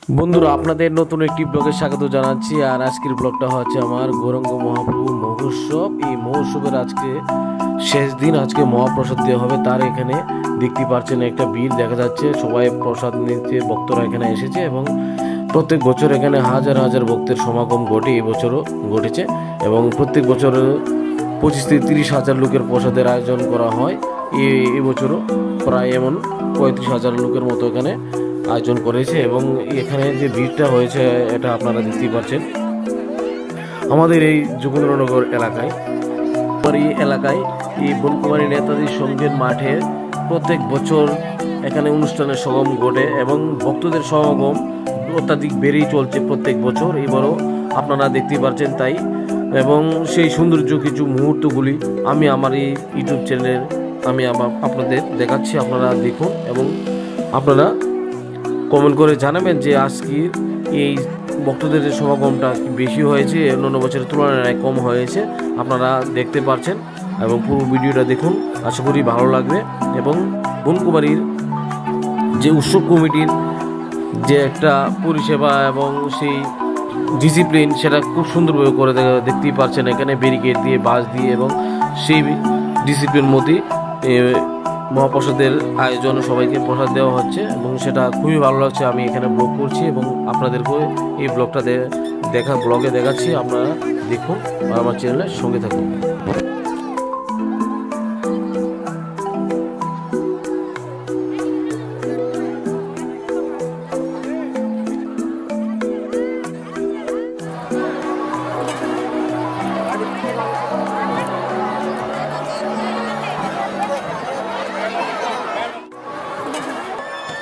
বন্ধুরা আপনাদের নতুন একটি ব্লগে স্বাগত জানাচ্ছি। আর আজকের ব্লগটা হচ্ছে আমার গৌরাঙ্গ মহাপ্রভু মহোৎসব। এই মহোৎসবের আজকে শেষ দিন, আজকে মহাপ্রসাদ দেওয়া হবে। তার এখানে দেখতে পাচ্ছেন একটা ভিড় দেখা যাচ্ছে, সবাই প্রসাদ নিতে ভক্তরা এখানে এসেছে এবং প্রত্যেক বছর এখানে হাজার হাজার ভক্তের সমাগম ঘটে, এই বছরও ঘটেছে এবং প্রত্যেক বছর 25 থেকে 30 হাজার লোকের প্রসাদের আয়োজন করা হয়। এই বছরও প্রায় এমন 35 হাজার লোকের মতো এখানে আয়োজন করেছে এবং এখানে যে ভিড়টা হয়েছে এটা আপনারা দেখতেই পাচ্ছেন। আমাদের এই যোগেন্দ্রনগর এলাকায় এই বনকুমারী নেতাজি সংঘের মাঠে প্রত্যেক বছর এখানে অনুষ্ঠানের সমাগম ঘটে এবং ভক্তদের সমাগম অত্যাধিক বেড়েই চলছে প্রত্যেক বছর। এবারও আপনারা দেখতেই পাচ্ছেন তাই, এবং সেই সৌন্দর্য কিছু মুহূর্তগুলি আমি আমার এই ইউটিউব চ্যানেলে আপনাদের দেখাচ্ছি। আপনারা দেখুন এবং আপনারা কমেন্ট করে জানাবেন যে আজকের এই ভক্তদের যে সমাগমটা বেশি হয়েছে, অন্যান্য বছরের তুলনায় কম হয়েছে। আপনারা দেখতে পাচ্ছেন এবং পুরো ভিডিওটা দেখুন, আশা করি ভালো লাগবে। এবং বনকুমারীর যে উৎসব কমিটির যে একটা পরিষেবা এবং সেই ডিসিপ্লিন, সেটা খুব সুন্দরভাবে করে দেখতেই পাচ্ছেন। এখানে ব্যারিকেড দিয়ে, বাস দিয়ে এবং সেই ডিসিপ্লিন মধ্যে মহাপ্রসাদের আয়োজন, সবাইকে প্রসাদ দেওয়া হচ্ছে এবং সেটা খুবই ভালো লাগছে। আমি এখানে ব্লগ করছি এবং আপনাদেরকে এই ব্লগটা ব্লগে দেখাচ্ছি। আপনারা দেখুন আর আমার চ্যানেলের সঙ্গে থাকুন।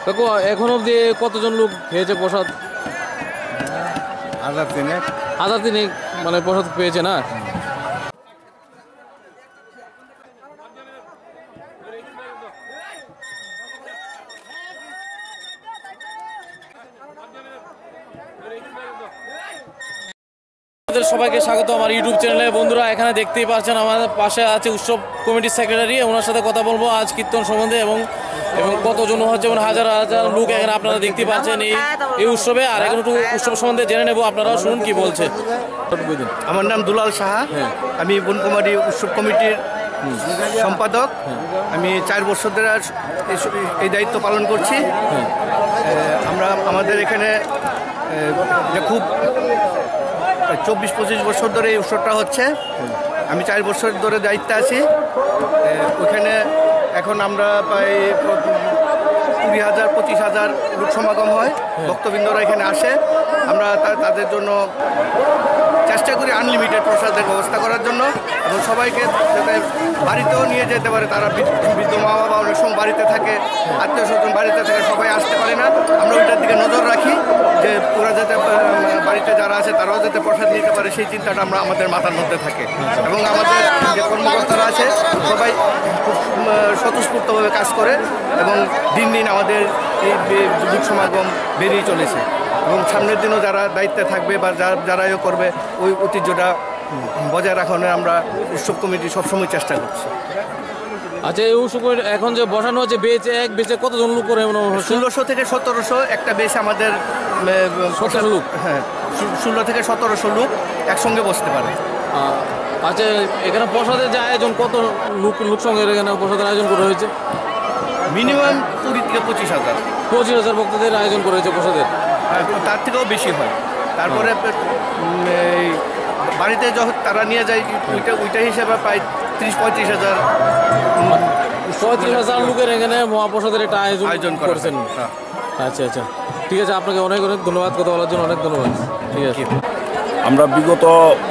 কাকু, এখন অব্দি কতজন লোক খেয়েছে প্রসাদ? 1000 মানে প্রসাদ পেয়েছে না? সবাইকে স্বাগত আমার ইউটিউব চ্যানেলে। বন্ধুরা এখানে দেখতেই পাচ্ছেন আমাদের পাশে আছে উৎসব কমিটির সেক্রেটারি, ওনার সাথে কথা বলবো আজ কীর্তন সম্বন্ধে এবং কতজন হচ্ছে, যেমন হাজার হাজার লোক এখানে আপনারা দেখতে পাচ্ছেন এই উৎসবে। আর এখন একটু উৎসব সম্বন্ধে জেনে নেবো, আপনারাও শুনুন কি বলছে। আমার নাম দুলাল সাহা, আমি বনকুমারী উৎসব কমিটির সম্পাদক। আমি 4 বছর ধরে এই দায়িত্ব পালন করছি। আমাদের এখানে খুব 24-25 বছর ধরে এই উৎসবটা হচ্ছে। আমি 4 বছর ধরে দায়িত্বে আছি ওইখানে। এখন আমরা প্রায় 20,000-25,000 লোক সমাগম হয়, ভক্তবৃন্দরা এখানে আসে। আমরা তাদের জন্য চেষ্টা করি আনলিমিটেড প্রসাদের ব্যবস্থা করার জন্য এবং সবাইকে যাতে বাড়িতেও নিয়ে যেতে পারে। তারা বৃদ্ধ মা বাবা অনেক সময় বাড়িতে থাকে, আত্মীয় স্বজন বাড়িতে থাকে, সবাই আসতে পারে না। আমরা ওইটার দিকে নজর রাখি যে ওরা যাতে বাড়িতে যারা আছে তারাও যাতে প্রসাদ নিতে পারে, সেই চিন্তাটা আমাদের মাথার মধ্যে থাকে। এবং আমাদের যে কর্মকর্তারা আছে সবাই খুব স্বতঃস্ফূর্তভাবে কাজ করে এবং দিন দিন আমাদের এই যুগ সমাগম বেরিয়ে চলেছে এবং সামনের দিনও যারা দায়িত্বে থাকবে বা যারাই করবে ওই ঐতিহ্যটা বজায় রাখানোর আমরা উৎসব কমিটি সবসময় চেষ্টা করছি। আচ্ছা, এই উৎসব এখন যে বসানো হচ্ছে এক বেচে কতজন লোক করে? 1600 থেকে 1700 একটা বেশ আমাদের 17 লোক। হ্যাঁ, 16 থেকে 1700 লোক একসঙ্গে বসতে পারে। আচ্ছা, এখানে প্রসাদের যে আয়োজন, কত লোক সঙ্গে এখানে প্রসাদের আয়োজন করা হয়েছে? মিনিমাম 20 থেকে 25,000। 25,000 ভক্তদের আয়োজন করা হয়েছে প্রসাদের? তার থেকেও বেশি হয়। তারপরে বাড়িতে যখন তারা নিয়ে যায় ওইটা হিসেবে প্রায় 30-35,000 লোকের এখানে মহাপ্রসাদের একটা আয়োজন করেছেন। আচ্ছা আচ্ছা, ঠিক আছে, আপনাকে অনেক অনেক ধন্যবাদ, কথা বলার জন্য অনেক ধন্যবাদ। ঠিক আছে। আমরা বিগত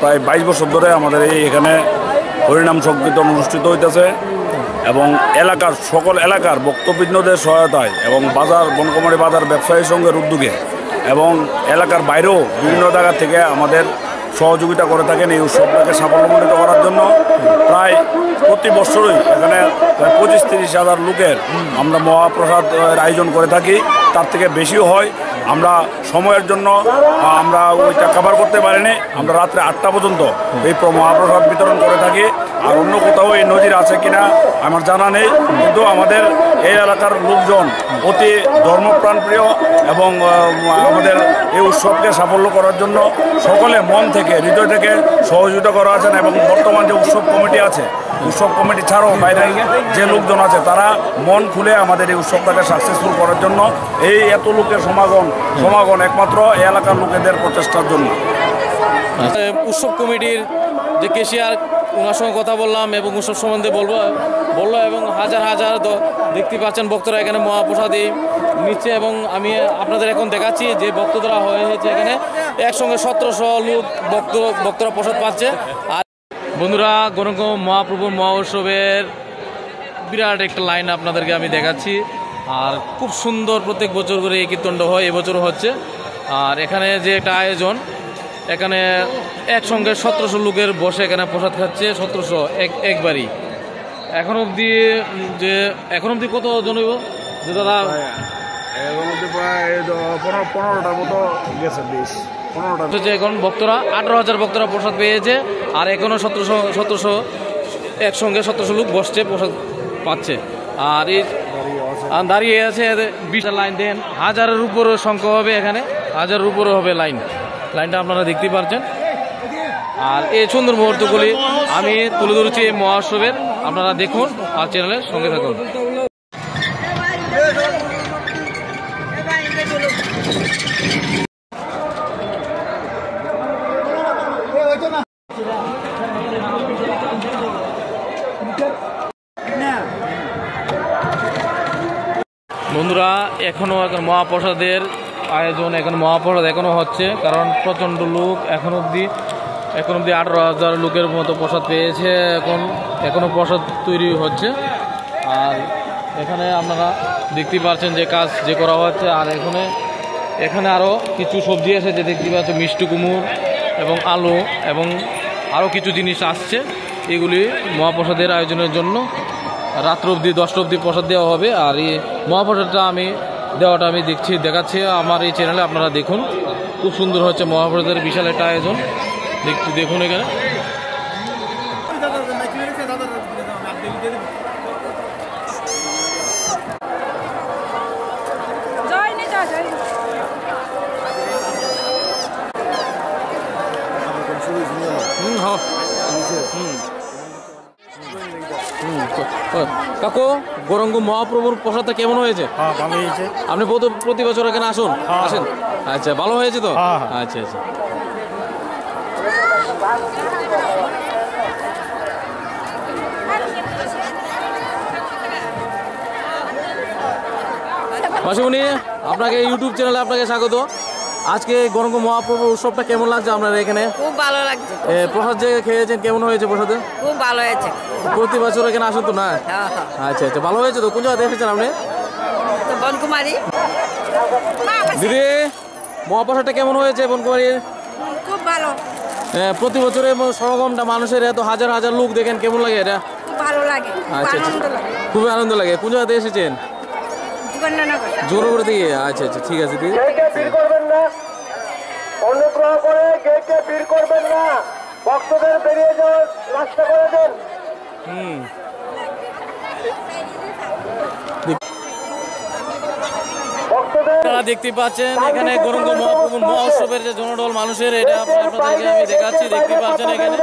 প্রায় 22 বছর ধরে আমাদের এখানে হরিনাম সংকীর্তন অনুষ্ঠিত হইতেছে এবং সকল এলাকার ভক্তবৃন্দদের সহায়তায় এবং বনকুমারী বাজার ব্যবসায়ী সংঘের উদ্যোগে এবং এলাকার বাইরেও বিভিন্ন জায়গা থেকে আমাদের সহযোগিতা করে থাকেন এই উৎসবটাকে সাফল্যমণ্ডিত করার জন্য। প্রায় প্রতি বছরই এখানে প্রায় 25-30 হাজার লোকের আমরা মহাপ্রসাদ আয়োজন করে থাকি, তার থেকে বেশিও হয়। আমরা সময়ের জন্য আমরা ওইটা কভার করতে পারিনি। আমরা রাত্রে 8টা পর্যন্ত এই মহাপ্রসাদ বিতরণ করে থাকি আর অন্য কোথাও এই নজির আছে কিনা আমার জানা নেই, কিন্তু আমাদের এই এলাকার লোকজন অতি ধর্মপ্রাণপ্রিয় এবং আমাদের এই উৎসবকে সাফল্য করার জন্য সকলে মন থেকে হৃদয় থেকে সহযোগিতা করা আছেন। এবং বর্তমান যে উৎসব কমিটি আছে, উৎসব কমিটি ছাড়াও বাইরে যে লোকজন আছে তারা মন খুলে আমাদের এই উৎসবটাকে সাকসেসফুল করার জন্য এই এত লোকের সমাগম একমাত্র এই এলাকার লোকেদের প্রচেষ্টার জন্য। উৎসব কমিটির যে কেশিয়ার, ওনার সঙ্গে কথা বললাম এবং উৎসব সম্বন্ধে বললো এবং হাজার হাজার দেখতে পাচ্ছেন ভক্তরা এখানে মহাপ্রসাদী নিচ্ছে। এবং আমি আপনাদের এখন দেখাচ্ছি যে ভক্তরা হয়েছে এখানে একসঙ্গে 1700 লোক ভক্তরা প্রসাদ পাচ্ছে। আর বন্ধুরা, গৌরাঙ্গ মহাপ্রভুর মহা উৎসবের বিরাট একটা লাইন আপনাদেরকে আমি দেখাচ্ছি। আর খুব সুন্দর প্রত্যেক বছর করে এই কীর্তনটা হয়, এবছরও হচ্ছে। আর এখানে যে একটা আয়োজন, এখানে একসঙ্গে 1700 লোকের বসে এখানে প্রসাদ খাচ্ছে, 1700 একবারই। এখন অবধি কত জন হইব যে দাদা? প্রায় 15টার মতো গেছে, 15টা। এখন ভক্তরা 18,000 ভক্তরা প্রসাদ পেয়েছে। আর এখনও 1700 একসঙ্গে 1700 লোক বসছে, প্রসাদ পাচ্ছে। আর এই দাঁড়িয়ে আছে 20টা লাইন দেন, হাজারের উপরে সংখ্যা হবে এখানে, হাজারের উপরে হবে লাইনটা আপনারা দেখতে পাচ্ছেন। আর এই সুন্দর মুহূর্তগুলি আমি তুলে ধরেছি এই মহোৎসবের, আপনারা দেখুন আর চ্যানেলের সঙ্গে থাকুন। বন্ধুরা, এখনো মহাপ্রসাদের আয়োজন, মহাপ্রসাদ এখনো হচ্ছে, কারণ প্রচণ্ড লোক এখন অবধি 18,000 লোকের মতো প্রসাদ পেয়েছে। এখনো প্রসাদ তৈরি হচ্ছে। আর এখানে আপনারা দেখতে পাচ্ছেন যে কাজ যে করা হচ্ছে। আর এখানে আরও কিছু সবজি এসেছে, দেখতে পাচ্ছেন মিষ্টি কুমড় এবং আলু এবং আরও কিছু জিনিস আসছে। এগুলি মহাপ্রসাদের আয়োজনের জন্য রাত্র অবধি 10টা অবধি প্রসাদ দেওয়া হবে। আর এই মহাপ্রসাদটা দেওয়াটা আমি দেখাচ্ছি আমার এই চ্যানেলে, আপনারা দেখুন। খুব সুন্দর হচ্ছে মহাপ্রসাদের বিশাল একটা আয়োজন, দেখুন এখানে। কাকু, গৌরাঙ্গ মহাপ্রভুর প্রসাদটা কেমন হয়েছে? ভালো হয়েছে। আপনি প্রতি বছর এখানে আসেন? আচ্ছা, ভালো হয়েছে তো? আচ্ছা। মাসিমণি, আপনাকে ইউটিউব চ্যানেলে আপনাকে স্বাগত। আজকে গৌরাঙ্গ মহাপ্রভুর উৎসবটা কেমন লাগছে আপনার এখানে? খুব ভালো লাগছে। প্রসাদ যে খেয়েছেন কেমন হয়েছে প্রসাদে? খুব ভালো হয়েছে। প্রতি বছর এখানে আসেন তো না? আচ্ছা, ভালো হয়েছে তো। কোন জায়গায় এসেছেন আপনি? বনকুমারী। দিদি, মহাপ্রসাদটা কেমন হয়েছে বনকুমারীর? খুব ভালো। প্রতি বছরে সমাগমটা মানুষের এত হাজার হাজার লোক দেখেন, কেমন লাগে এটা? খুব ভালো লাগে। আচ্ছা, খুবই আনন্দ লাগে। কোন জায়গাতে এসেছেন? জোরনগর থেকে। আচ্ছা, ঠিক আছে দিদি। অনুগ্রহ করে গেটে ভিড় করবেন না, ভক্তদের বেরিয়ে যাওয়ার রাস্তা করে দেন। আপনারা দেখতে পাচ্ছেন এখানে গৌরাঙ্গ মহাপ্রভুর মহোৎসবের যে জনডল মানুষের, এটা আপনাদেরকে আমি দেখাচ্ছি। দেখতে পাচ্ছেন এখানে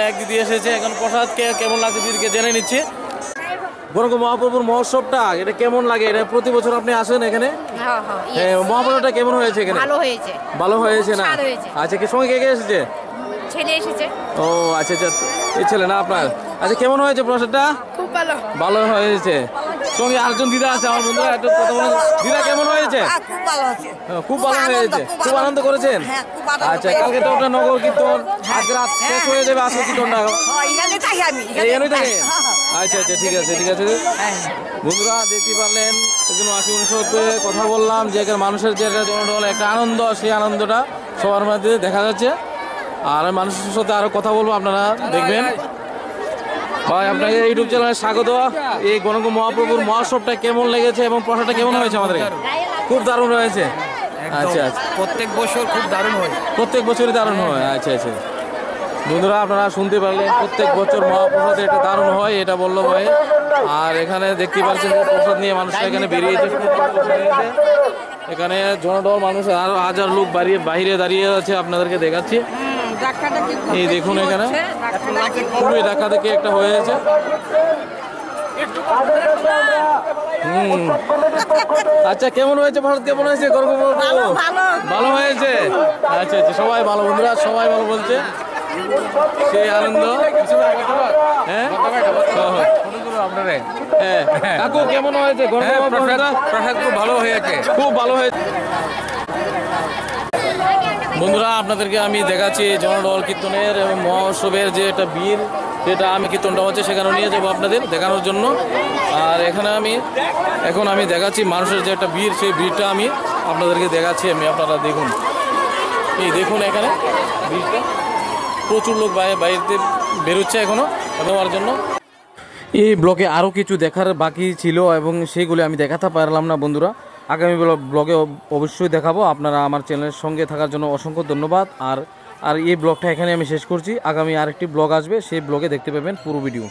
এক দিদি এসেছে, এখন প্রসাদ কেমন লাগছে দিদিকে জেনে নিচ্ছি। গৌরাঙ্গ মহাপ্রভুর মহোৎসবটা এটা কেমন লাগে? এটা প্রতি বছর আপনি আসেন এখানে? মহাপ্রসাদটা কেমন হয়েছে এখানে? ভালো হয়েছে না? আচ্ছা, কি সঙ্গে কে এসেছে? ছেলে এসেছে। ও আচ্ছা, এই ছেলে না আপনার? আচ্ছা, কেমন হয়েছে প্রসাদটা? খুব ভালো। ভালো হয়েছে। সঙ্গে আরেকজন দিদা আছে আমার বন্ধুরা, একটু কথা বলুন। দিদা, কেমন হয়েছে? খুব ভালো আছে। খুব ভালো হয়েছে। খুব আনন্দ করেছেন? আচ্ছা, কালকে তো ওটা নগর কীর্তন, আজকে রাত শেষ হয়ে যাবে আজকে কীর্তনটা। এখানে থাকে? আচ্ছা, ঠিক আছে। বন্ধুরা, দেখতে পারলেন একজন আশি অনুষদে কথা বললাম যে এখানে মানুষের যে জনডল একটা আনন্দ, সেই আনন্দটা সবার মধ্যে দেখা যাচ্ছে। আর মানুষের সাথে আরো কথা বলবো, আপনারা দেখবেন। ভাই, আপনাকে ইউটিউব চ্যানেলে স্বাগত। এই গৌরাঙ্গ মহাপ্রভুর মহোৎসবটা কেমন লেগেছে এবং প্রসাদটা কেমন হয়েছে আমাদের? খুব দারুণ হয়েছে। আচ্ছা, প্রত্যেক বছর খুব দারুণ হয়। প্রত্যেক বছরই দারুণ হয়। আচ্ছা, বন্ধুরা আপনারা শুনতে পারলেন প্রত্যেক বছর মহাপ্রসাদ এটা দারুণ হয়, এটা বললো ভাই। আর এখানে দেখতে পাচ্ছেন যে প্রসাদ নিয়ে মানুষরা এখানে বেরিয়েছে। এখানে জনডল মানুষ আরো হাজার লোক বাইরে দাঁড়িয়ে আছে, আপনাদেরকে দেখাচ্ছি। এই দেখুন এখানে খুবই ঢাকা থেকে একটা হয়েছে। আচ্ছা কেমন হয়েছে প্রসাদ, কেমন হয়েছে? ভালো হয়েছে। আচ্ছা আচ্ছা, সবাই ভালো, বন্ধুরা সবাই ভালো বলছে, সেই আনন্দ। হ্যাঁ কাকু কেমন হয়েছে? প্রসাদ খুব ভালো হয়েছে, খুব ভালো হয়েছে। বন্ধুরা আপনাদেরকে আমি দেখাচ্ছি জনডল কীর্তনের এবং মহোৎসবের যে একটা বীর, যেটা আমি কীর্তনটা হচ্ছে সেখানে নিয়ে যাবো আপনাদের দেখানোর জন্য। আর এখানে এখন আমি দেখাচ্ছি মানুষের যে একটা বীর, সেই বীরটা আমি আপনাদেরকে দেখাচ্ছি। আপনারা দেখুন, এই দেখুন এখানে বীরটা, প্রচুর লোক বাইরে বেরোচ্ছে এখনো নেওয়ার জন্য। এই ব্লগে আরও কিছু দেখার বাকি ছিল এবং সেইগুলি আমি দেখাতে পারলাম না বন্ধুরা। আগামী ব্লগে অবশ্যই দেখাবো। আপনারা আমার চ্যানেলের সঙ্গে থাকার জন্য অসংখ্য ধন্যবাদ। আর এই ব্লগটা এখানে আমি শেষ করছি। আগামী আরেকটি ব্লগ আসবে, সেই ব্লগে দেখতে পাবেন পুরো ভিডিও।